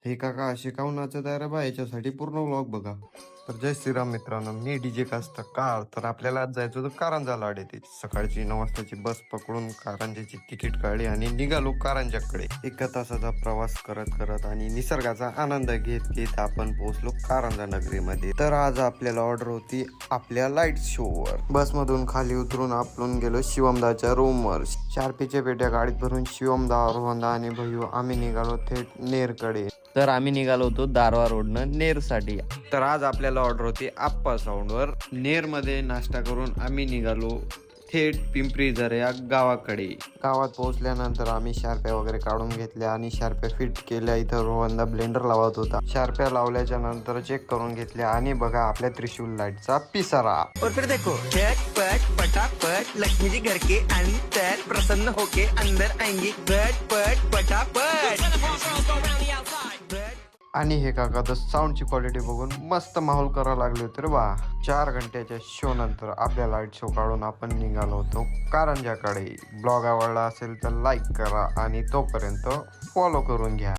हे काका असे काहून नाचत आहे रे बा, याच्यासाठी पूर्ण व्लॉग बघा. तर जय श्रीराम मित्रांनो, मी डीजे कास्ता काळ. तर आपल्याला आज जायचं होतं कारंजा लाड येथे. सकाळची 9 वाजताची बस पकडून कारंजाची तिकीट काढली आणि निघालो कारंजाकडे. 1 तासाचा प्रवास करत करत आणि निसर्गाचा आनंद घेत घेत आपण पोहोचलो कारंजा नगरीमध्ये. तर आज आपल्याला ऑर्डर होती आपल्या लाईट शोवर. बसमधून खाली उतरून आपण गेलो शिवमदाच्या रूमवर. शार्पीच्या पेट्या गाडीत भरून शिवमदा, रोहनदा आणि भैयू आम्ही निघालो थेट नेरकडे. तर आम्ही निघालो होतो दारवा रोडनं नेरसाठी. तर आज आपल्याला ऑर्डर होती आप्पा साऊंडवर. नेरमध्ये नाश्ता करून आम्ही निघालो थेट पिंपरी झऱ्या गावाकडे. गावात पोहोचल्यानंतर आम्ही शार्प्या वगैरे काढून घेतल्या आणि शार्प्या फिट केल्या. इथं रोहनदा ब्लेंडर लावत होता. शार्प्या लावल्याच्या नंतर चेक करून घेतल्या आणि बघा आपल्या त्रिशूल लाईटचा पिसारा. और फिर देखो झटपट पटापट लक्ष्मी जी घर के अंदर प्रसन्न होके अंदर आएंगी झटपट पटापट। आणि हे काका तर साऊंडची क्वालिटी बघून मस्त माहोल करायला लागले होते रे बा. 4 घंट्याच्या शो नंतर आपल्या लाईट शो काढून आपण निघालो होतो कारंजाकडे. ब्लॉग आवडला असेल तर लाईक करा आणि तोपर्यंत फॉलो करून घ्या.